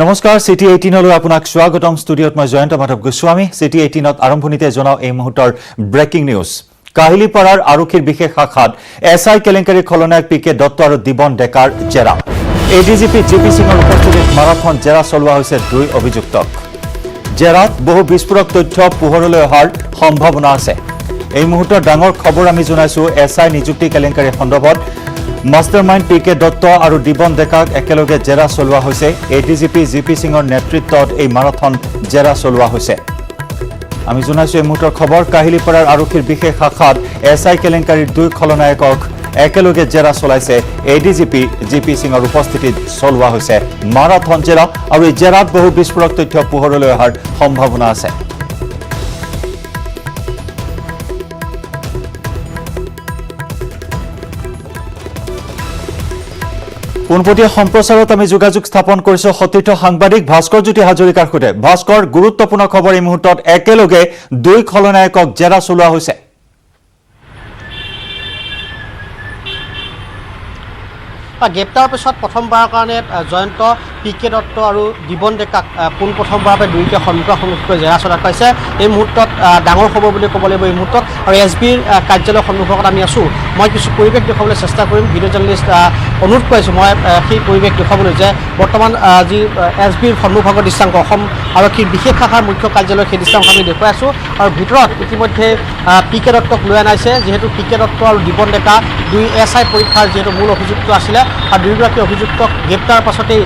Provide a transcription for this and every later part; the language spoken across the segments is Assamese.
নমস্কাৰ সিটি 18 লৈ আপোনাক স্বাগতম ষ্টুডিঅত মই জয়ন্ত মাধৱ গোস্বামী সিটি 18ত আৰম্ভণিতে জনাও এই মুহূৰ্তৰ ব্ৰেকিং নিউজ কাহিলিপাৰাৰ আৰক্ষীৰ বিশেষ শাখাত এসআই কেলেংকাৰী খলনায়ক পিকে দত্ত আৰু দিবন ডেকাৰ জেৰা এডিজিপি জিপি সিঙৰ উপস্থিতিত মাৰাথন জেৰা চলোৱা হৈছে দুই অভিযুক্তক জেৰাত বহু বিস্ফোৰক তথ্য পোহৰলৈ অহাৰ সম্ভাৱনা আছে এই মুহূৰ্তৰ ডাঙৰ খবৰ আমি জনাইছো এসআই নিযুক্তি কেলেংকাৰী সন্দৰ্ভত মাষ্টাৰমাইণ্ড পিকে দত্ত আৰু দিবন ডেকাক একেলগে জেৰা চলোৱা হৈছে এডিজিপি জিপি সিঙৰ নেতৃত্বত এই মাৰাথন জেৰা চলোৱা হৈছে আমি জনাইছো এই মুহূৰ্তৰ খবৰ কাহিলিপাৰাৰ আৰক্ষীৰ বিশেষ শাখাত এসআই কেলেংকাৰীৰ দুই খলনায়কক একেলগে জেৰা চলাইছে এডিজিপি জিপি সিঙৰ উপস্থিতিত চলোৱা হৈছে মাৰাথন জেৰা আৰু এই জেৰাত বহু বিস্ফোৰক তথ্য পোহৰলৈ অহাৰ সম্ভাৱনা আছে পোনপটীয়া সম্প্ৰচাৰত আমি যোগাযোগ স্থাপন কৰিছো সতীৰ্থ সাংবাদিক ভাস্কৰ জ্যোতি হাজৰিকাৰ সৈতে ভাস্কৰ গুৰুত্বপূৰ্ণ খবৰ এই মুহূৰ্তত একেলগে দুই খলনায়কক জেৰা চলোৱা হৈছে গ্ৰেপ্তাৰৰ পিছত প্ৰথমবাৰৰ কাৰণে জয়ন্ত পিকে দত্ত আৰু দিবন ডেকাক পোনপ্ৰথমবাৰৰ বাবে দুয়োকে সন্মুখাসন্মুখীকৈ জেৰা চলোৱা হৈছে এই মুহূৰ্তত ডাঙৰ খবৰ বুলি ক'ব লাগিব এই মুহূৰ্তত আৰু এছবিৰ কাৰ্যালয়ৰ সন্মুখত আমি আছোঁ মই কিছু পৰিৱেশ দেখুৱাবলৈ চেষ্টা কৰিম ভিডিঅ' জাৰ্নেলিষ্ট অনুৰোধ কৰিছোঁ মই সেই পৰিৱেশ দেখুৱাবলৈ যে বৰ্তমান যি এছবিৰ সন্মুখভাগৰ দৃশ্যাংশ অসম আৰক্ষীৰ বিশেষ শাখাৰ মুখ্য কাৰ্যালয়ৰ সেই দৃশ্যাংশ আমি দেখুৱাই আছোঁ আৰু ভিতৰত ইতিমধ্যে পিকে দত্তক লৈ আনাইছে যিহেতু পিকে দত্ত আৰু দিবন ডেকা দুই এসআই পৰীক্ষাৰ যিহেতু মূল অভিযুক্ত আছিলে আৰু দুয়োগৰাকী অভিযুক্তক গ্ৰেপ্তাৰৰ পাছতেই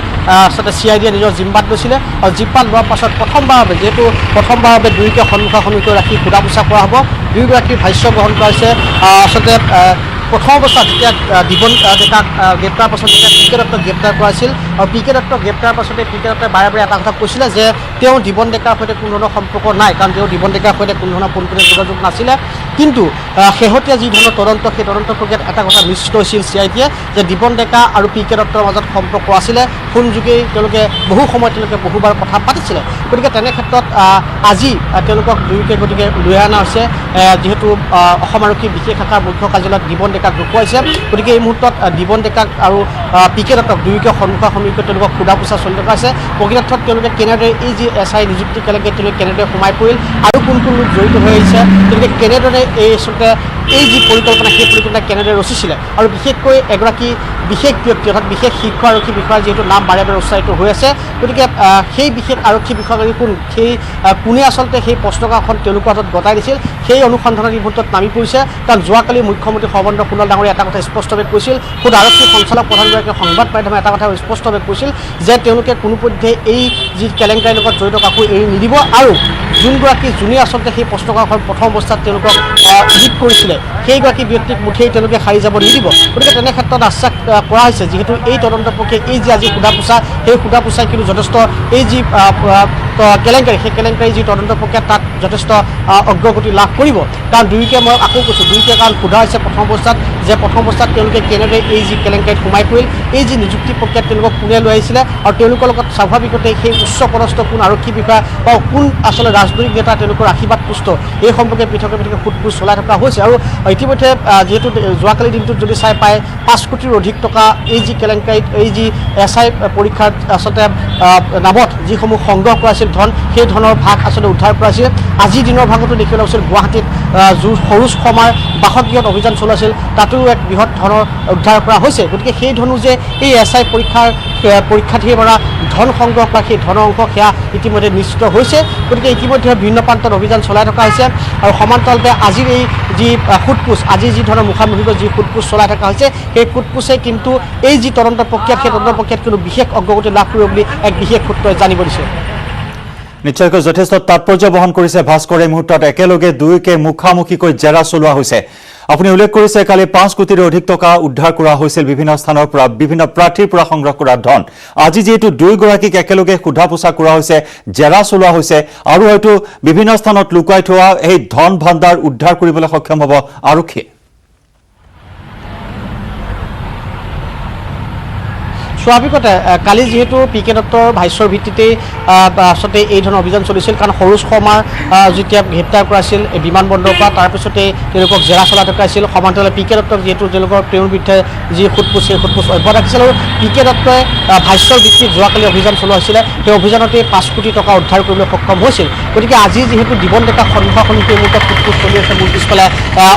আচলতে CIDয়ে নিজৰ জিম্মাত লৈছিলে আৰু জিম্মাত লোৱাৰ পাছত প্ৰথমবাৰৰ বাবে দুয়োকে সন্মুখাসন্মুখীকৈ ৰাখি সোধা পোছা কৰা হ'ব দুয়োগৰাকীৰ ভাষ্য গ্ৰহণ কৰা হৈছে আচলতে প্ৰথম অৱস্থাত যেতিয়া দিবন ডেকাক গ্ৰেপ্তাৰ পাছত যেতিয়া পিকে দত্তক গ্ৰেপ্তাৰ কৰা হৈছিল আৰু পিকে দত্তক গ্ৰেপ্তাৰ পাছতে পিকে দত্তই বাৰে বাৰে এটা কথা কৈছিলে যে তেওঁ দিবন ডেকাৰ সৈতে কোনো ধৰণৰ সম্পৰ্ক নাই কাৰণ তেওঁ দিবন ডেকাৰ সৈতে কোনো ধৰণৰ পোনপটীয়া যোগাযোগ নাছিলে কিন্তু শেহতীয়া যি ধৰণৰ তদন্ত সেই তদন্ত প্ৰক্ৰিয়াত এটা কথা নিশ্চিত হৈছিল CIDয়ে যে দিবন ডেকা আৰু পিকে দত্তৰ মাজত সম্পৰ্ক আছিলে ফোন যোগেই তেওঁলোকে বহু সময়ত বহুবাৰ কথা পাতিছিলে গতিকে তেনে ক্ষেত্ৰত আজি তেওঁলোকক দুয়োকে গতিকে লৈ অনা হৈছে যিহেতু অসম আৰক্ষীৰ বিশেষ শাখাৰ মুখ্য কাৰ্যালয়ত দিবন ডেকাক ৰখুৱাইছে গতিকে এই মুহূৰ্তত দিবন ডেকাক আৰু পিকে দত্তক দুয়োকে সন্মুখাসন্মুখীকৈ তেওঁলোকক সোধা পোছা চলি থকা আছে প্ৰকৃতাৰ্থত তেওঁলোকে কেনেদৰে এই যি এসআই নিযুক্তি কেলেংকাৰীত তেওঁলোকে কেনেদৰে সোমাই পৰিল আৰু কোন কোন লোক জড়িত হৈ আহিছে তেওঁলোকে কেনেদৰে এই আচলতে এই যি পৰিকল্পনা সেই পৰিকল্পনা কেনেদৰে ৰচিছিলে আৰু বিশেষকৈ এগৰাকী বিশেষ ব্যক্তি অৰ্থাৎ বিশেষ শীৰ্ষ আৰক্ষী বিষয়াৰ যিহেতু নাম বাৰে বাৰে উচ্চাৰিত হৈ আছে গতিকে সেই বিশেষ আৰক্ষী বিষয়াগৰাকী কোন সেই কোনে আচলতে সেই প্ৰশ্নকাকতখন তেওঁলোকৰ হাতত গতাই দিছিল সেই অনুসন্ধানৰ এই মুহূৰ্তত নামি পৰিছে কাৰণ যোৱাকালি মুখ্যমন্ত্ৰী সৰ্বানন্দ সোণোৱাল ডাঙৰীয়াই এটা কথা স্পষ্টভাৱে কৈছিল খুদ আৰক্ষী সঞ্চালক প্ৰধানগৰাকীয়ে সংবাদ মাধ্যমে এটা কথা স্পষ্টভাৱে কৈছিল যে তেওঁলোকে কোনোপধ্যে এই যি কেলেংকাৰীৰ লগত জড়িত কাকো এৰি নিদিব আৰু যোনে আচলতে সেই প্ৰশ্নকাকতখন প্ৰথম অৱস্থাত তেওঁলোকক লিক কৰিছিলে সেইগৰাকী ব্যক্তিক মুঠেই তেওঁলোকে সাৰি যাব নিদিব গতিকে তেনে ক্ষেত্ৰত আশ্বাস কৰা হৈছে যিহেতু এই তদন্ত প্ৰক্ৰিয়া এই যি আজি সোধা পোছা সেই সোধা পোছাই কিন্তু যথেষ্ট এই যি কেলেংকাৰী সেই কেলেংকাৰী যি তদন্ত প্ৰক্ৰিয়া তাত যথেষ্ট অগ্ৰগতি লাভ কৰিব কাৰণ দুয়োকে মই আকৌ কৈছোঁ দুয়োকে কাৰণ সোধা হৈছে প্ৰথম অৱস্থাত তেওঁলোকে কেনেদৰে এই যি কেলেংকাৰীত সোমাই পৰিল এই যি নিযুক্তি প্ৰক্ৰিয়াত তেওঁলোকক কোনে লৈ আহিছিলে আৰু তেওঁলোকৰ লগত স্বাভাৱিকতে সেই উচ্চ পদস্থ কোন আৰক্ষী বিষয়া বা কোন আচলতে ৰাজনৈতিক নেতা তেওঁলোকৰ আশীৰ্বাদ পুষ্ট এই সম্পৰ্কে পৃথকে সোধ পোছ চলাই থকা হৈছে আৰু ইতিমধ্যে যিহেতু যোৱাকালি দিনটোত যদি চাই পায় 5 কোটিৰ অধিক টকা এই যি কেলেংকাৰীত এই যি এসআই পৰীক্ষাত আচলতে নামত যিসমূহ সংগ্ৰহ কৰা আছিল ধন সেই ধনৰ ভাগ আচলতে উদ্ধাৰ কৰা হৈছিল আজিৰ দিনৰ ভাগতো দেখিবলৈ হৈছিল গুৱাহাটীত সৰোজ শৰ্মাৰ বাসগৃহত অভিযান চলাইছিল তাতো এক বৃহৎ ধনৰ উদ্ধাৰ কৰা হৈছে গতিকে সেই ধনো যে এই এসআই পৰীক্ষাৰ্থীৰ পৰা ধন সংগ্ৰহ কৰা সেই ধনৰ অংশ সেয়া ইতিমধ্যে নিশ্চিত হৈছে গতিকে ইতিমধ্যে ভিন্ন প্ৰান্তত অভিযান চলাই থকা হৈছে আৰু সমান্তৰালভাৱে আজিৰ এই যি সোধপোছ আজি যি ধৰণৰ মুখামুখিকৈ যি সোধপোছ চলাই থকা হৈছে সেই সোধপোছে কিন্তু এই যি তদন্ত প্ৰক্ৰিয়াত সেই তদন্ত প্ৰক্ৰিয়াত কোনো বিশেষ অগ্ৰগতি লাভ কৰিব বুলি এক বিশেষ সূত্ৰই জানিব দিছে নিশ্চয়কৈ যথেষ্ট তাৎপৰ্য বহন কৰিছে ভাস্কৰ এই মুহূৰ্তত একেলগে দুয়োকে মুখামুখিকৈ জেৰা চলোৱা হৈছে আপুনি উল্লেখ কৰিছে কালি 5 কোটিৰ অধিক টকা উদ্ধাৰ কৰা হৈছিল বিভিন্ন স্থানৰ পৰা বিভিন্ন প্ৰাৰ্থীৰ পৰা সংগ্ৰহ কৰা ধন আজি যেহেতু দুয়োগৰাকীক একেলগে সোধা পোছা কৰা হৈছে জেৰা চলোৱা হৈছে আৰু হয়তো বিভিন্ন স্থানত লুকাই থোৱা এই ধন ভাণ্ডাৰ উদ্ধাৰ কৰিবলৈ সক্ষম হ'ব আৰক্ষীয়ে স্বাভাৱিকতে কালি যিহেতু পি কে দত্তৰ ভাষ্যৰ ভিত্তিতেই আচলতে এই ধৰণৰ অভিযান চলিছিল, কাৰণ সৰোজ শৰ্মাৰ যেতিয়া গ্ৰেপ্তাৰ কৰাইছিল বিমানবন্দৰৰ পৰা, তাৰপিছতে তেওঁলোকক জেৰা চলাই থকা হৈছিল। সমান্তৰালে পি কে দত্তক যিহেতু তেওঁৰ বিৰুদ্ধে যি সোধপোছ সেই সোধপোছ অব্যাহত ৰাখিছিল, আৰু পি কে দত্তই ভাষ্যৰ ভিত্তিত যোৱাকালি অভিযান চলোৱা হৈছিলে। সেই অভিযানতে 5 কোটি টকা উদ্ধাৰ কৰিবলৈ সক্ষম হৈছিল। গতিকে আজি যিহেতু দিবন ডেকা সন্মুখাসন্মুখী মুহূৰ্তত সোধপোছ চলি আছে মূল পিছফালে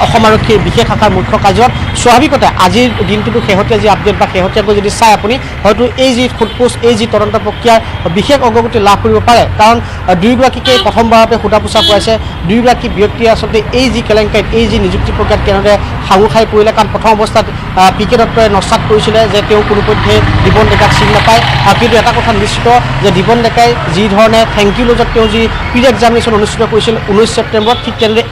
অসম আৰক্ষীৰ বিশেষ শাখাৰ মুখ্য কাৰ্যালয়ত, স্বাভাৱিকতে আজিৰ দিনটোতো শেহতীয়া যি আপডেট বা শেহতীয়াকৈ যদি চাই আপুনি, হয়তো এই যি সোধপোছ, এই যি তদন্ত প্ৰক্ৰিয়াৰ বিশেষ অগ্ৰগতি লাভ কৰিব পাৰে। কাৰণ দুয়োগৰাকীকে প্ৰথমবাৰৰ বাবে সোধা পোছা কৰাইছে। দুয়োগৰাকী ব্যক্তিয়ে আচলতে এই যি কেলেংকাৰীত, এই যি নিযুক্তি প্ৰক্ৰিয়াত কেনেদৰে সাঙুৰ খাই পৰিলে। কাৰণ প্ৰথম অৱস্থাত পি কে দত্তই নস্বাত কৰিছিলে যে তেওঁ কোনোপধ্যে দিবন ডেকাক চিনি নাপায়, কিন্তু এটা কথা নিশ্চিত যে দিবন ডেকাই যি ধৰণে থেংক ইউ লজত তেওঁ যি প্ৰি এক্সামিনেশ্যন অনুষ্ঠিত কৰিছিল 19 ছেপ্টেম্বৰত, ঠিক তেনেদৰে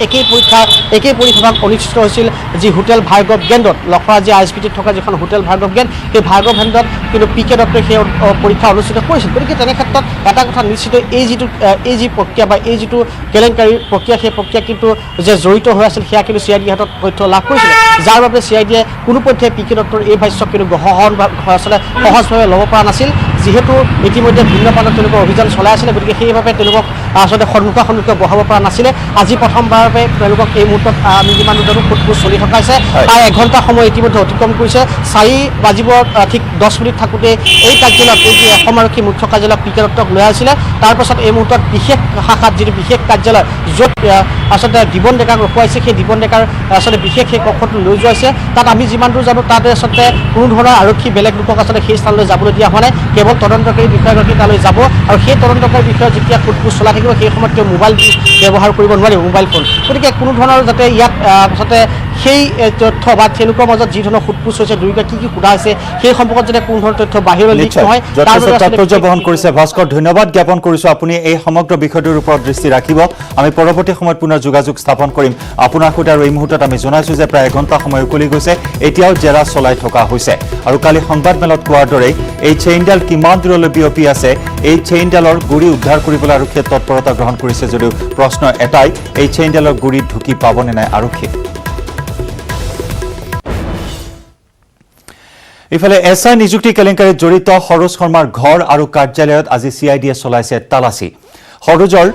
একেই পৰীক্ষাভাগ অনুষ্ঠিত হৈছিল যি হোটেল ভাৰ্গৱ গেণ্ডত, লখৰা যি আই এছ পি টিত থকা যিখন হোটেল ভাৰ্গৱ গেণ্ড, সেই ভাৰ্গৱ গেণ্ডত কিন্তু পি কে দত্তই সেই পৰীক্ষা অনুষ্ঠিত কৰিছিল। গতিকে তেনে ক্ষেত্ৰত এটা কথা নিশ্চিত, এই যি প্ৰক্ৰিয়া বা এই যিটো কেলেংকাৰীৰ প্ৰক্ৰিয়া, সেই প্ৰক্ৰিয়া কিন্তু যে জড়িত হৈ আছিল সেয়া কিন্তু চি আই ডিয়ে হাতত তথ্য লাভ কৰিছিলে, যাৰ বাবে চি আই ডিয়ে কোনোপধ্যে পি কে দত্তৰ এই ভাষ্যক কিন্তু আচলতে সহজভাৱে ল'ব পৰা নাছিল। যিহেতু ইতিমধ্যে ভিন্ন প্ৰান্তত তেওঁলোকৰ অভিযান চলাই আছিলে, গতিকে সেইবাবে তেওঁলোকক আচলতে সন্মুখাসন্মুখে বহাব পৰা নাছিলে। আজি প্ৰথমবাৰৰ বাবে তেওঁলোকক এই মুহূৰ্তত আমি যিমান জানো সোধপোছ চলি থকা হৈছে। প্ৰায় এঘণ্টা সময় ইতিমধ্যে অতিক্ৰম কৰিছে। 4 বাজিব ঠিক 10 মিনিট থাকোঁতে এই কাৰ্যালয়ত, এই যি অসম আৰক্ষী মুখ্য কাৰ্যালয়ত পি কে দত্তক লৈ আহিছিলে। তাৰপাছত এই মুহূৰ্তত বিশেষ শাখাত যিটো বিশেষ কাৰ্যালয়, য'ত আচলতে দিবন ডেকাক ৰখুৱাইছে, সেই দিবন ডেকাৰ আচলতে বিশেষ সেই কক্ষটো লৈ যোৱা হৈছে। তাত আমি যিমান দূৰ জানো, তাতে আচলতে কোনো ধৰণৰ আৰক্ষী বেলেগ লোকক আচলতে সেই স্থানলৈ যাবলৈ দিয়া হোৱা নাই। কেৱল তদন্তকাৰী বিষয়াগৰাকী তালৈ যাব, আৰু সেই তদন্তকাৰী বিষয়ে যেতিয়া সোধপোছ চলাই থাকিব, সেই সময়ত তেওঁ মোবাইল ব্যৱহাৰ কৰিব নোৱাৰিব, মোবাইল ফোন। গতিকে কোনো ধৰণৰ যাতে ইয়াত আচলতে সেই তথ্য বা তেওঁলোকৰ মাজত যি ধৰণৰ সোধপোছ হৈছে, দুয়োকে কি সোধা হৈছে, সেই সম্পৰ্কত যাতে কোনো ধৰণৰ তথ্য বাহিৰলৈ লিক নহয়, তাৎপৰ্য বহন কৰিছে। ভাস্কৰ, ধন্যবাদ জ্ঞাপন কৰিছোঁ। আপুনি এই সমগ্ৰ বিষয়টোৰ ওপৰত দৃষ্টি ৰাখিব। আমি পৰৱৰ্তী সময়ত পুনৰ যোগাযোগ স্থাপন কৰিম আপোনাৰ সৈতে। আৰু এই মুহূৰ্তত আমি জনাইছোঁ যে প্ৰায় এঘণ্টা সময় উকলি গৈছে, এতিয়াও জেৰা চলাই থকা হৈছে। আৰু কালি সংবাদমেলত কোৱাৰ দৰেই এই চেইনডাল কিমান দূৰলৈ বিয়পি আছে, এই চেইনডালৰ গুৰি উদ্ধাৰ কৰিবলৈ আৰক্ষীয়ে তৎপৰতা গ্ৰহণ কৰিছে যদিও প্ৰশ্ন এটাই, এই চেইনডালৰ গুৰিত ঢুকি পাবনে নাই আৰক্ষী। ইফালে এছ আই নিযুক্তি কেলেংকাৰীত জড়িত সৰোজ শৰ্মাৰ ঘৰ আৰু কাৰ্যালয়ত আজি চি আই ডিয়ে চলাইছে তালাচী। সৰোজৰ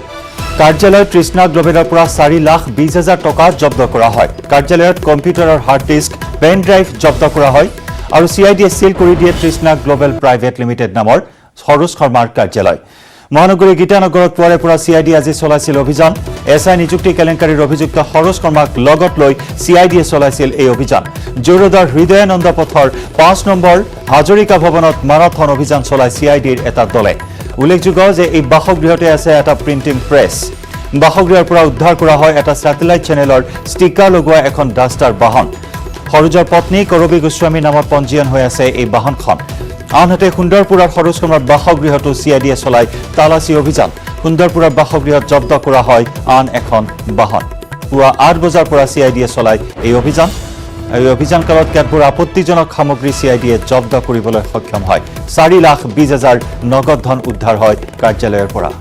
কাৰ্যালয়ত তৃষ্ণা গ্লোবেলৰ পৰা 4,20,000 টকা জব্দ কৰা হয়। কাৰ্যালয়ত কম্পিউটাৰৰ হাৰ্ড ডিস্ক, পেন ড্ৰাইভ জব্দ কৰা হয়। আৰু চি আই ডিয়ে চিল কৰি দিয়ে তৃষ্ণা গ্লোবেল প্ৰাইভেট লিমিটেড নামৰ সৰোজ শৰ্মাৰ কাৰ্যালয়। মহানগৰীৰ গীতানগৰত পুৱাৰে পৰা চি আই ডি আজি চলাইছিল অভিযান। এছ আই নিযুক্তি কেলেংকাৰীৰ অভিযুক্ত সৰোজ শৰ্মাক লগত লৈ চি আই ডিয়ে চলাইছিল এই অভিযান। জোৰদাৰ হৃদয়ানন্দ পথৰ 5 নম্বৰ হাজৰিকা ভৱনত মাৰাথন অভিযান চলাই চি আই ডিৰ এটা দলে। উল্লেখযোগ্য যে এই বাসগৃহতে আছে এটা প্ৰিণ্টিং প্ৰেছ। বাসগৃহৰ পৰা উদ্ধাৰ কৰা হয় এটা ছেটেলাইট চেনেলৰ ষ্টিকাৰ লগোৱা এখন ডাষ্টাৰ বাহন। সৰোজৰ পত্নী কৰবী গোস্বামী নামত পঞ্জীয়ন হৈ আছে এই বাহনখন। আনহাতে সুন্দৰপুৰৰ সৰোজ শৰ্মাৰ বাসগৃহতো চি আই ডিয়ে চলাই তালাচী অভিযান। সুন্দৰপুৰৰ বাসগৃহত জব্দ কৰা হয় আন এখন বাহন। পুৱা 8 বজাৰ পৰা চি আই ডিয়ে চলাই এই অভিযান। এই অভিযানকালত কেতবোৰ আপত্তিজনক সামগ্ৰী চি আই ডিয়ে জব্দ কৰিবলৈ সক্ষম হয়। 4,20,000 নগদ ধন উদ্ধাৰ হয় কাৰ্যালয়ৰ পৰা।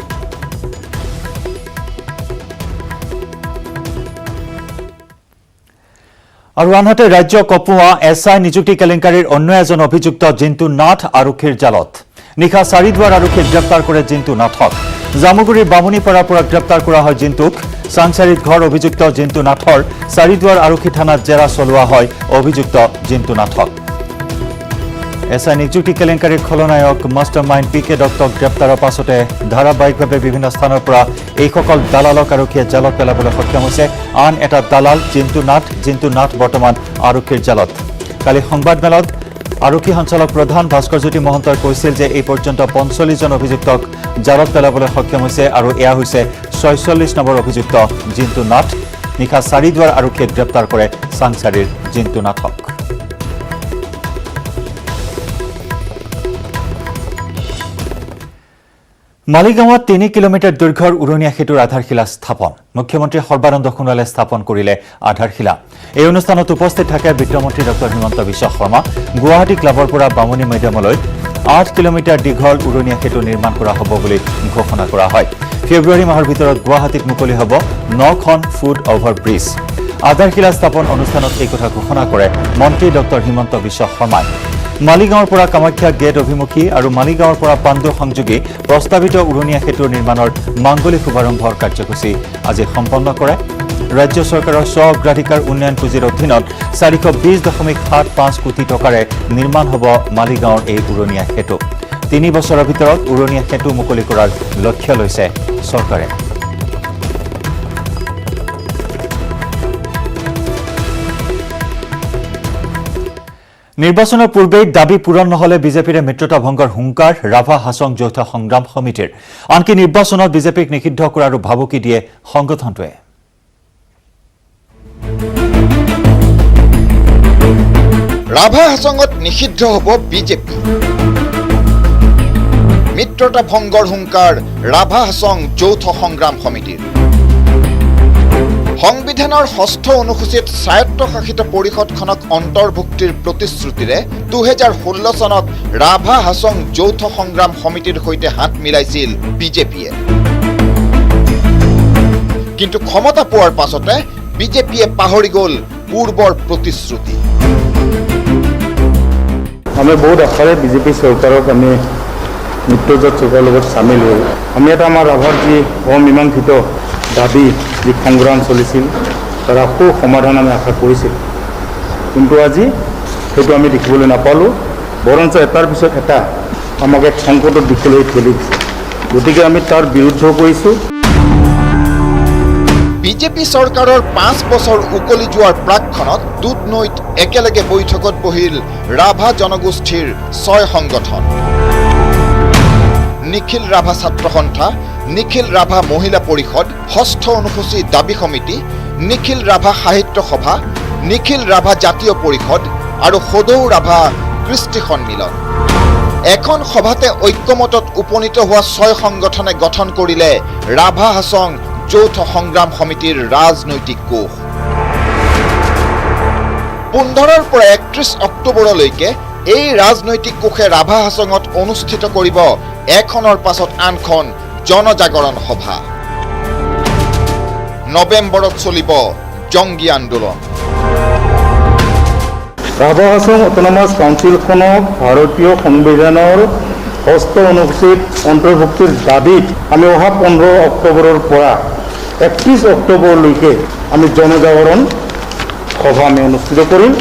আৰু আনহাতে ৰাজ্য কঁপোৱা এছ আই নিযুক্তি কেলেংকাৰীৰ অন্য এজন অভিযুক্ত জিন্তু নাথ আৰক্ষীৰ জালত। নিশা চাৰিদুৱাৰ আৰক্ষীয়ে গ্ৰেপ্তাৰ কৰে জিন্তু নাথক। জামুগুৰিৰ বামুণীপাৰাৰ পৰা গ্ৰেপ্তাৰ কৰা হয় জিন্তুক। চাংচাৰীত ঘৰ অভিযুক্ত জিন্তু নাথৰ। চাৰিদুৱাৰ আৰক্ষী থানাত জেৰা চলোৱা হয় অভিযুক্ত জিন্তু নাথক। এছ আই নিযুক্তি কেলেংকাৰীৰ খলনায়ক মাষ্টাৰ মাইণ্ড পি কে দত্তক গ্ৰেপ্তাৰৰ পাছতে ধাৰাবাহিকভাৱে বিভিন্ন স্থানৰ পৰা এইসকল দালালক আৰক্ষীয়ে জালত পেলাবলৈ সক্ষম হৈছে। আন এটা দালাল জিন্তু নাথ বৰ্তমান আৰক্ষীৰ জালত। কালি সংবাদমেলত আৰক্ষী সঞ্চালক প্ৰধান ভাস্কৰজ্যোতি মহন্তই কৈছিল যে এই পৰ্যন্ত 45জন অভিযুক্তক জালত পেলাবলৈ সক্ষম হৈছে, আৰু এয়া হৈছে 46 নম্বৰ অভিযুক্ত জিন্তু নাথ। নিশা চাৰিদুৱাৰ আৰক্ষীয়ে গ্ৰেপ্তাৰ কৰে চাংচাৰীৰ জিন্তু নাথক। মালিগাঁৱত 3 কিলোমিটাৰ দৈৰ্ঘ্যৰ উৰণীয়া সেতুৰ আধাৰশিলা স্থাপন। মুখ্যমন্ত্ৰী সৰ্বানন্দ সোণোৱালে স্থাপন কৰিলে আধাৰশিলা। এই অনুষ্ঠানত উপস্থিত থাকে বিত্তমন্ত্ৰী ডক্টৰ হিমন্ত বিশ্ব শৰ্মা। গুৱাহাটী ক্লাবৰ পৰা বামুণী মৈদামলৈ 8 কিলোমিটাৰ দীঘল উৰণীয়া সেতু নিৰ্মাণ কৰা হ'ব বুলি ঘোষণা কৰা হয়। ফেব্ৰুৱাৰী মাহৰ ভিতৰত গুৱাহাটীত মুকলি হ'ব 9খন ফুট অভাৰ ব্ৰিজ। আধাৰশিলা স্থাপন অনুষ্ঠানত এই কথা ঘোষণা কৰে মন্ত্ৰী ডক্টৰ হিমন্ত বিশ্ব শৰ্মাই। মালিগাঁৱৰ পৰা কামাখ্যা গেট অভিমুখী আৰু মালিগাঁৱৰ পৰা পাণ্ডু সংযোগী প্ৰস্তাৱিত উৰণীয়া সেতুৰ নিৰ্মাণৰ মাংগলিক শুভাৰম্ভৰ কাৰ্যসূচী আজি সম্পন্ন কৰে ৰাজ্য চৰকাৰৰ স্ব অগ্ৰাধিকাৰ উন্নয়ন পুঁজিৰ অধীনত 420.75 কোটি টকাৰে নিৰ্মাণ হ'ব মালিগাঁৱৰ এই উৰণীয়া সেতু 3 বছৰৰ ভিতৰত উৰণীয়া সেতু মুকলি কৰাৰ লক্ষ্য লৈছে চৰকাৰে নিৰ্বাচনৰ পূৰ্বে দাবী পূৰণ নহলে বিজেপিৰ মিত্ৰতা ভংগৰ হুংকাৰ ৰাভা হাছং যৌথ সংগ্ৰাম সমিতিৰ আনকি নিৰ্বাচনত বিজেপিক নিষিদ্ধ কৰাৰ ভাবুকি দিয়ে সংগঠনটোৱে ৰাভা হাছঙত নিষিদ্ধ হ'ব বিজেপি মিত্ৰতা ভংগৰ হুংকাৰ ৰাভা হাছং যৌথ সংগ্ৰাম সমিতিৰ সংবিধানৰ 6ঠ অনুসূচীত স্বায়ত্তশাসিত পৰিষদখনক অন্তৰ্ভুক্তিৰ প্ৰতিশ্ৰুতিৰে 2016 চনত ৰাভা হাছং যৌথ সংগ্ৰাম সমিতিৰ সৈতে হাত মিলাইছিল বিজেপিয়ে কিন্তু ক্ষমতা পোৱাৰ পাছতে বিজেপিয়ে পাহৰি গ'ল পূৰ্বৰ প্ৰতিশ্ৰুতি আমি বহুত আশাৰে বিজেপি চৰকাৰক আমি মিত্ৰজোঁট চৰকাৰৰ লগত চামিল হৈ আমি এটা আমাৰ ৰাভাৰ যি অমীমাংসিত দাবী যি সংগ্ৰাম চলিছিল তাৰ আকৌ সমাধান আমি আশা কৰিছিলোঁ কিন্তু আজি সেইটো আমি দেখিবলৈ নাপালোঁ বৰঞ্চ এটাৰ পিছত এটা আমাক এক সংকটৰ দিশলৈ ঠেলি দিছে গতিকে আমি তাৰ বিৰুদ্ধ কৰিছোঁ বিজেপি চৰকাৰৰ 5 বছৰ উকলি যোৱাৰ প্ৰাকখনত দুধনৈত একেলগে বৈঠকত বহিল ৰাভা জনগোষ্ঠীৰ 6 সংগঠন নিখিল ৰাভা ছাত্ৰ সন্থা নিখিল ৰাভা মহিলা পৰিষদ 6ঠ অনুসূচী দাবী সমিতি নিখিল ৰাভা সাহিত্য সভা নিখিল ৰাভা জাতীয় পৰিষদ আৰু সদৌ ৰাভা কৃষ্টি সন্মিলন এখন সভাতে ঐক্যমতত উপনীত হোৱা 6 সংগঠনে গঠন কৰিলে ৰাভা হাছং যৌথ সংগ্ৰাম সমিতিৰ ৰাজনৈতিক কোষ 15ৰ পৰা 31 অক্টোবৰলৈকে এই ৰাজনৈতিক কোষে ৰাভা হাছঙত অনুষ্ঠিত কৰিব এখনৰ পাছত আনখন জনজাগৰণ সভা নৱেম্বৰত চলিব জংগী আন্দোলন ৰাভা হাছং অট'নমাছ কাউন্সিলখনক ভাৰতীয় সংবিধানৰ 6ঠ অনুসূচীত অন্তৰ্ভুক্তিৰ দাবীত আমি অহা 15 অক্টোবৰৰ পৰা 31 অক্টোবৰলৈকে আমি জনজাগৰণ সভা আমি অনুষ্ঠিত কৰিম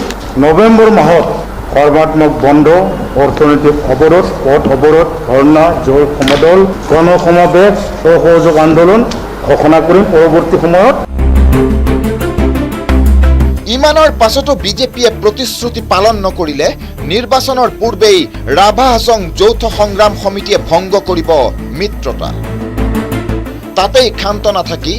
নৱেম্বৰ মাহত কৰ্মাত্মক বন্ধ অৰ্থনৈতিক অৱৰোধ পথ অৱৰোধ ধৰ্ণা জয় সমদল গণ সমাৱেশ অসহযোগ আন্দোলন ঘোষণা কৰিম পৰৱৰ্তী সময়ত ইমানৰ পাছতো বিজেপিয়ে প্ৰতিশ্ৰুতি পালন নকৰিলে নিৰ্বাচনৰ পূৰ্বেই ৰাভা হাছং যৌথ সংগ্ৰাম সমিতিয়ে ভংগ কৰিব মিত্ৰতা তাতেই ক্ষান্ত নাথাকি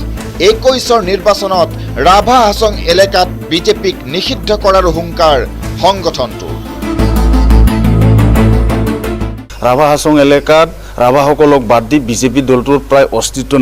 21ৰ নিৰ্বাচনত ৰাভা হাছং এলেকাত বিজেপিক নিষিদ্ধ কৰাৰ হুংকাৰ সংগঠনটো ৰাভা হাছং এলেকাত ৰাভাসকলক বাদ দি বিজেপি দলটোৰ প্ৰায় অস্তিত্ব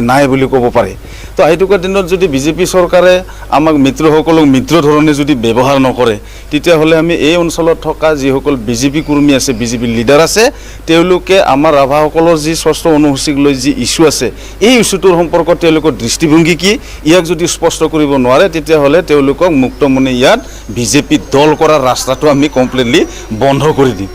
নাই বুলি ক'ব পাৰে তো এইটোকা দিনত যদি বিজেপি চৰকাৰে আমাক মিত্ৰসকলক মিত্ৰ ধৰণে যদি ব্যৱহাৰ নকৰে তেতিয়াহ'লে আমি এই অঞ্চলত থকা যিসকল বিজেপি কৰ্মী আছে বিজেপি লিডাৰ আছে তেওঁলোকে আমাৰ ৰাভাসকলৰ যি 6ঠ অনুসূচীক লৈ যি ইছ্যু আছে এই ইছ্যুটোৰ সম্পৰ্কত তেওঁলোকৰ দৃষ্টিভংগী কি ইয়াক যদি স্পষ্ট কৰিব নোৱাৰে তেতিয়াহ'লে তেওঁলোকক মুক্তমনে ইয়াত বিজেপি দল কৰাৰ ৰাস্তাটো আমি কমপ্লিটলি বন্ধ কৰি দিম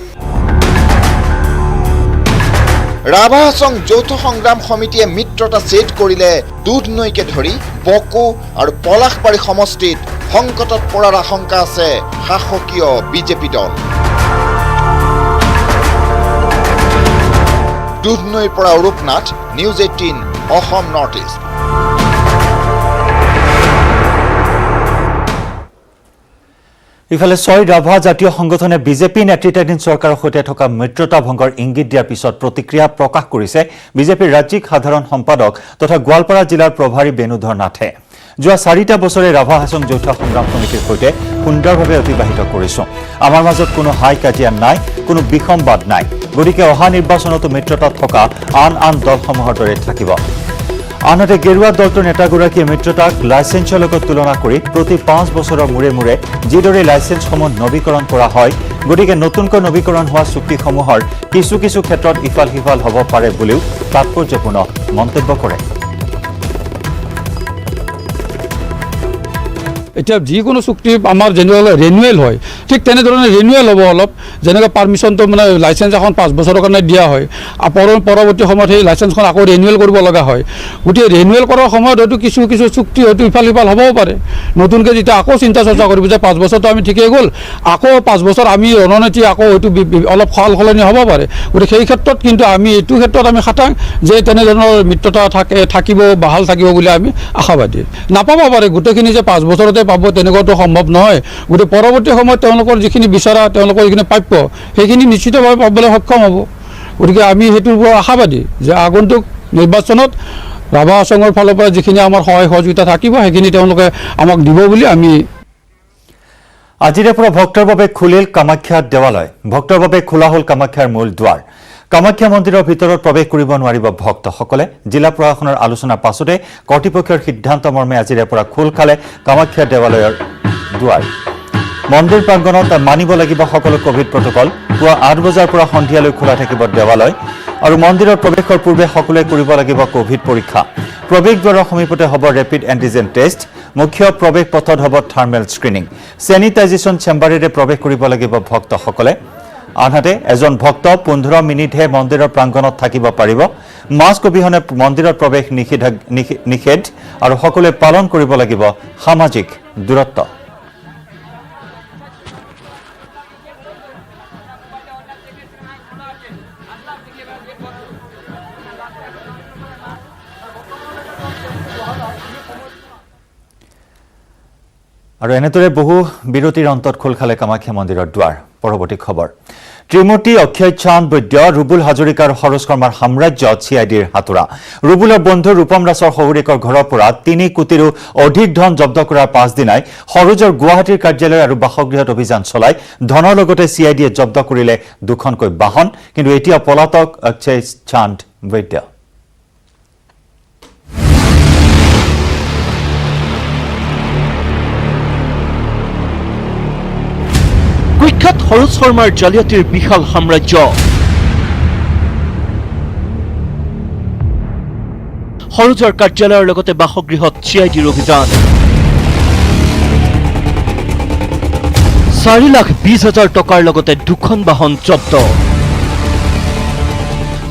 ৰাভা হাছং যৌথ সংগ্ৰাম সমিতিয়ে মিত্ৰতা ছেদ কৰিলে দুধনৈকে ধৰি বকো আৰু পলাশবাৰী সমষ্টিত সংকটত পৰাৰ আশংকা আছে শাসকীয় বিজেপি দল দুধনৈৰ পৰা Arup Nath news 18 Assam north east ইফালে 6 ৰাভা জাতীয় সংগঠনে বিজেপি নেতৃত্বাধীন চৰকাৰৰ সৈতে থকা মিত্ৰতা ভংগৰ ইংগিত দিয়াৰ পিছত প্ৰতিক্ৰিয়া প্ৰকাশ কৰিছে বিজেপিৰ ৰাজ্যিক সাধাৰণ সম্পাদক তথা গোৱালপাৰা জিলাৰ প্ৰভাৰী বেণুধৰ নাথে যোৱা 4টা বছৰে ৰাভা হাছং যৌথ সংগ্ৰাম সমিতিৰ সৈতে সুন্দৰভাৱে অতিবাহিত কৰিছোঁ আমাৰ মাজত কোনো হাই কাজিয়া নাই কোনো বিসম্বাদ নাই গতিকে অহা নিৰ্বাচনতো মিত্ৰতা থকা আন দলসমূহৰ দৰে থাকিব আনহাতে গেৰুৱা দলটোৰ নেতাগৰাকীয়ে মিত্ৰতাক লাইচেন্সৰ লগত তুলনা কৰি প্ৰতি 5 বছৰৰ মূৰে মূৰে যিদৰে লাইচেন্সসমূহ নৱীকৰণ কৰা হয় গতিকে নতুনকৈ নৱীকৰণ হোৱা চুক্তিসমূহৰ কিছু ক্ষেত্ৰত ইফাল সিফাল হ'ব পাৰে বুলিও তাৎপৰ্যপূৰ্ণ মন্তব্য কৰে এতিয়া যিকোনো চুক্তি আমাৰ যেনেকৈ ৰিনিউৱেল হয় ঠিক তেনেধৰণে ৰিনিউৱেল হ'ব অলপ যেনেকৈ পাৰ্মিশ্যনটো মানে লাইচেঞ্চ এখন 5 বছৰৰ কাৰণে দিয়া হয় পৰৱৰ্তী সময়ত সেই লাইচেঞ্চখন আকৌ ৰিনিউৱেল কৰিব লগা হয় গতিকে ৰিনিউৱেল কৰাৰ সময়ত হয়তো কিছু চুক্তি হয়তো ইফাল সিফাল হ'বও পাৰে নতুনকৈ যেতিয়া আকৌ চিন্তা চৰ্চা কৰিব যে 5 বছৰটো আমি ঠিকেই গ'ল আকৌ 5 বছৰ আমি ৰণনীতি আকৌ হয়তো অলপ সলনি হ'ব পাৰে গতিকে সেই ক্ষেত্ৰত কিন্তু আমি এইটো ক্ষেত্ৰত আমি খাটাং যে তেনেধৰণৰ মিত্ৰতা থাকিব বাহাল থাকিব বুলি আমি আশাবাদী নাপাব পাৰে গোটেইখিনি যে 5 বছৰতে পাব তেনেকুৱাটো সম্ভৱ নহয় গতিকে পৰৱৰ্তী সময়ত তেওঁলোকৰ যিখিনি বিচাৰা তেওঁলোকৰ যিখিনি প্ৰাপ্য সেইখিনি নিশ্চিতভাৱে পাবলৈ সক্ষম হ'ব গতিকে আমি সেইটোৰ পৰা আশাবাদী যে আগন্তুক নিৰ্বাচনত ৰাভা হাছঙৰ ফালৰ পৰা যিখিনি আমাৰ সহায় সহযোগিতা থাকিব সেইখিনি তেওঁলোকে আমাক দিব বুলি আমি আজিৰে পৰা ভক্তৰ বাবে খুলিল কামাখ্যা দেৱালয় ভক্তৰ বাবে খোলা হ'ল কামাখ্যাৰ মূল দুৱাৰ কামাখ্যা মন্দিৰৰ ভিতৰত প্ৰৱেশ কৰিব নোৱাৰিব ভক্তসকলে জিলা প্ৰশাসনৰ আলোচনাৰ পাছতে কৰ্তৃপক্ষৰ সিদ্ধান্ত মৰ্মে আজিৰে পৰা খোল খালে কামাখ্যা দেৱালয়ৰ দুৱাৰ মন্দিৰ প্ৰাংগণত মানিব লাগিব সকলো কোভিড প্ৰটকল পুৱা 8 বজাৰ পৰা সন্ধিয়ালৈ খোলা থাকিব দেৱালয় আৰু মন্দিৰৰ প্ৰৱেশৰ পূৰ্বে সকলোৱে কৰিব লাগিব কোভিড পৰীক্ষা প্ৰৱেশ দ্বাৰৰ সমীপতে হ'ব ৰেপিড এন্টিজেন টেষ্ট মুখ্য প্ৰৱেশ পথত হ'ব থাৰ্মেল স্ক্ৰিনিং চেনিটাইজেশ্যন চেম্বাৰেৰে প্ৰৱেশ কৰিব লাগিব ভক্তসকলে আনহাতে এজন ভক্ত 15 মিনিটহে মন্দিৰৰ প্ৰাংগণত থাকিব পাৰিব মাস্ক অবিহনে মন্দিৰত প্ৰৱেশ নিষেধ আৰু সকলোৱে পালন কৰিব লাগিব সামাজিক দূৰত্ব আৰু এনেদৰে বহু বিৰতিৰ অন্তত খোল খালে কামাখ্যা মন্দিৰৰ দুৱাৰ পৰৱৰ্তী খবৰ ত্ৰিমূৰ্তি অক্ষয় চান্দ বৈদ্য ৰুবুল হাজৰিকাৰ সৰোজ শৰ্মাৰ সাম্ৰাজ্যত চিআইডিৰ হাতোৰা ৰুবুলৰ বন্ধু ৰূপম দাসৰ শহুৰেকৰ ঘৰৰ পৰা 3 কোটিৰো অধিক ধন জব্দ কৰাৰ পাছদিনাই সৰোজৰ গুৱাহাটীৰ কাৰ্যালয় আৰু বাসগৃহত অভিযান চলাই ধনৰ লগতে চিআইডিয়ে জব্দ কৰিলে দুখনকৈ বাহন কিন্তু এতিয়া পলাতক অক্ষয় চান্দ বৈদ্য কুখ্যাত সৰোজ শৰ্মাৰ জালিয়াতিৰ বিশাল সাম্ৰাজ্য সৰোজৰ কাৰ্যালয়ৰ লগতে বাসগৃহত চিআইডিৰ অভিযান 4,20,000 টকাৰ লগতে দুখন বাহন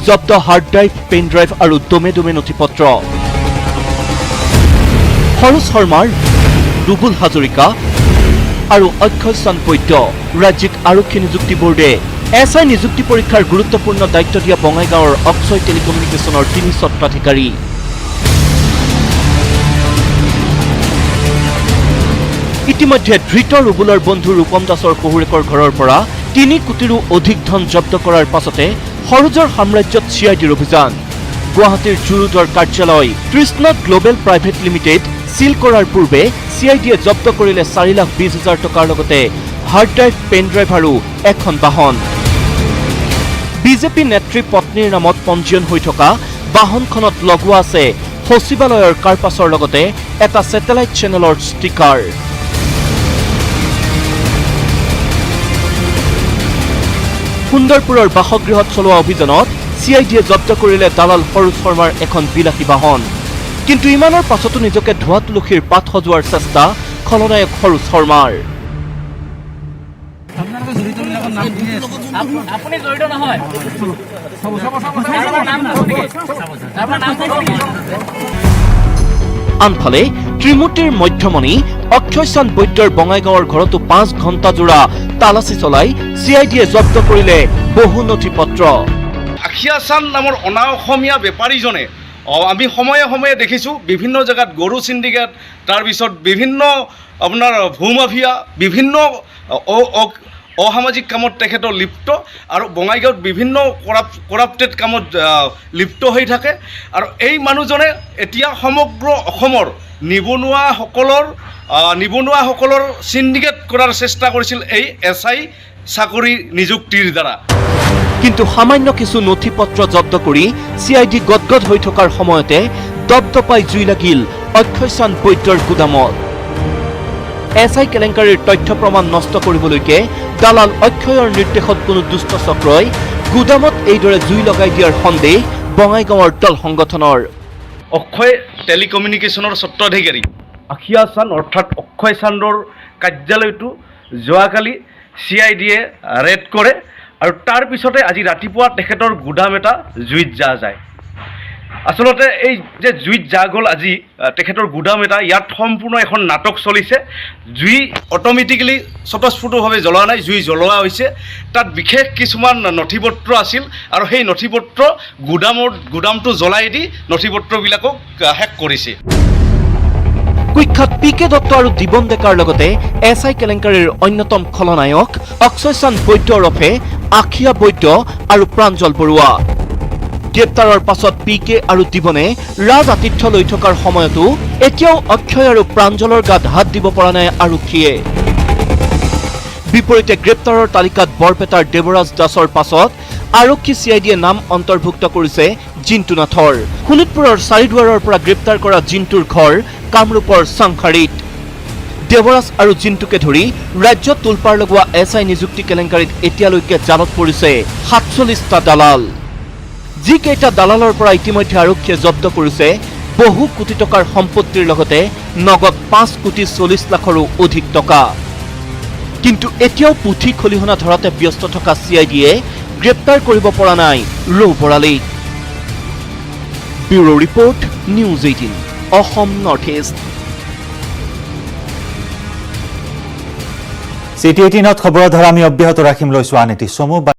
জব্দ হাৰ্ড ড্ৰাইভ পেন ড্ৰাইভ আৰু দমে নথিপত্ৰ সৰোজ শৰ্মাৰ ৰুবুল হাজৰিকা আৰু অক্ষয় চান্দ বৈদ্য ৰাজ্যিক আৰক্ষী নিযুক্তি বোৰ্ডে এছআই নিযুক্তি পৰীক্ষাৰ গুৰুত্বপূৰ্ণ দায়িত্ব দিয়া বঙাইগাঁৱৰ অক্ষয় টেলিকমিউনিকেশ্যনৰ 3 স্বত্বাধিকাৰী ইতিমধ্যে ধৃত ৰুবুলৰ বন্ধু ৰূপম দাসৰ শহুৰেকৰ ঘৰৰ পৰা 3 কোটিৰো অধিক ধন জব্দ কৰাৰ পাছতে সৰোজৰ সাম্ৰাজ্যত চিআইডিৰ অভিযান গুৱাহাটীৰ জুৰুডৰ কাৰ্যালয় Krishna global private limited seal কৰাৰ পূৰ্বে চিআইডিয়ে জব্দ কৰিলে 4,20,000 টকাৰ লগতে হাৰ্ড ড্ৰাইভ পেন ড্ৰাইভ আৰু এখন বাহন বিজেপি নেত্ৰী পত্নীৰ নামত পঞ্জীয়ন হৈ থকা বাহনখনত লগোৱা আছে সচিবালয়ৰ কাৰ্পাছৰ লগতে এটা স্যাটেলাইট চেনেলৰ ষ্টিকাৰ সুন্দৰপুৰৰ বাসগৃহত চলোৱা অভিযানত চিআইডিয়ে জব্দ কৰিলে দালাল সৰোজ শৰ্মাৰ এখন বিলাসী বাহন কিন্তু ইমানৰ পাছতো নিজকে ধোৱা তুলসীৰ পাত সজোৱাৰ চেষ্টা খলনায়ক সৰোজ শৰ্মাৰ আনফালে ত্ৰিমূৰ্তিৰ মধ্যমণি অক্ষয় চান্দ বৈদ্যৰ বঙাইগাঁৱৰ ঘৰতো 5 ঘণ্টা জোৰা তালাচী চলাই চিআইডিয়ে জব্দ কৰিলে বহু নথিপত্ৰ আখিয়া চান্দ নামৰ অনা অসমীয়া বেপাৰীজনে আমি সময়ে সময়ে দেখিছোঁ বিভিন্ন জেগাত গৰু চিণ্ডিকেট তাৰপিছত বিভিন্ন আপোনাৰ ভূমাফিয়া বিভিন্ন অসামাজিক কামত তেখেত লিপ্ত আৰু বঙাইগাঁৱত বিভিন্ন কৰাপ্টেড কামত লিপ্ত হৈ থাকে আৰু এই মানুহজনে এতিয়া সমগ্ৰ অসমৰ নিবনুৱাসকলৰ চিণ্ডিকেট কৰাৰ চেষ্টা কৰিছিল এই এছআই চাকৰি নিযুক্তিৰ দ্বাৰা কিন্তু সামান্য কিছু নথিপত্ৰ জব্দ কৰি চিআইডি গদগদ হৈ থকাৰ সময়তে দপদপাই জুই লাগিল অক্ষয় চান্দ বৈদ্যৰ গুদামত এছআই কেলেংকাৰীৰ তথ্য প্ৰমাণ নষ্ট কৰিবলৈকে দালাল অক্ষয়ৰ নিৰ্দেশত কোনো দুষ্ট চক্ৰই গুদামত এইদৰে জুই লগাই দিয়াৰ সন্দেহ বঙাইগাঁৱৰ দল সংগঠনৰ অক্ষয় টেলিকমিউনিকেশ্যনৰ স্বত্বাধিকাৰী আখিয়া চান্দ অৰ্থাৎ অক্ষয় চান্দৰ কাৰ্যালয়টো যোৱাকালি CID-য়ে ৰেড কৰে আৰু তাৰ পিছতে আজি ৰাতিপুৱা তেখেতৰ গুদাম এটা জুইত যায় আচলতে এই যে জুইত গ'ল আজি তেখেতৰ গুদাম এটা ইয়াত সম্পূৰ্ণ এখন নাটক চলিছে জুই অট'মেটিকেলি স্বতঃস্ফূৰ্তভাৱে জ্বলোৱা নাই জুই জ্বলোৱা হৈছে তাত বিশেষ কিছুমান নথিপত্ৰ আছিল আৰু সেই নথিপত্ৰ গুদামটো জ্বলাই দি নথিপত্ৰবিলাকক হেক কৰিছে কুখ্যাত PK দত্ত আৰু দিবন ডেকাৰ লগতে SI কেলেংকাৰীৰ অন্যতম খলনায়ক অক্ষয় চান্দ বৈদ্য ওৰফে আখিয়া বৈদ্য আৰু প্ৰাঞ্জল বৰুৱা গ্ৰেপ্তাৰৰ পাছত PK আৰু দিবনে ৰাজ আতিথ্য লৈ থকাৰ সময়তো এতিয়াও অক্ষয় আৰু প্ৰাঞ্জলৰ গাত হাত দিব পৰা নাই আৰক্ষীয়ে বিপৰীতে গ্ৰেপ্তাৰৰ তালিকাত বৰপেটাৰ দেৱৰাজ দাসৰ পাছত আৰক্ষী CID-য়ে নাম অন্তৰ্ভুক্ত কৰিছে জিন্তু নাথৰ শোণিতপুৰৰ চাৰিদুৱাৰৰ পৰা গ্ৰেপ্তাৰ কৰা জিন্তুৰ ঘৰ কামৰূপৰ চাংখাৰীত দেৱৰাজ আৰু জিন্তুকে ধৰি ৰাজ্যত তোলপাৰ লগোৱা SI নিযুক্তি কেলেংকাৰীত এতিয়ালৈকে জালত পৰিছে 47টা দালাল যিকেইটা দালালৰ পৰা ইতিমধ্যে আৰক্ষীয়ে জব্দ কৰিছে বহু কোটি টকাৰ সম্পত্তিৰ লগতে নগদ 5 কোটি 40 লাখৰো অধিক টকা কিন্তু এতিয়াও পুথি খলিহনা ধৰাতে ব্যস্ত থকা CID-য়ে গ্ৰেপ্তাৰ কৰিব পৰা নাই ৰৌ বৰালীক bureau report news 18 Assam north east CT18 খবৰৰ ধাৰা আমি অব্যাহত ৰাখিম লৈছো আন এটি চমু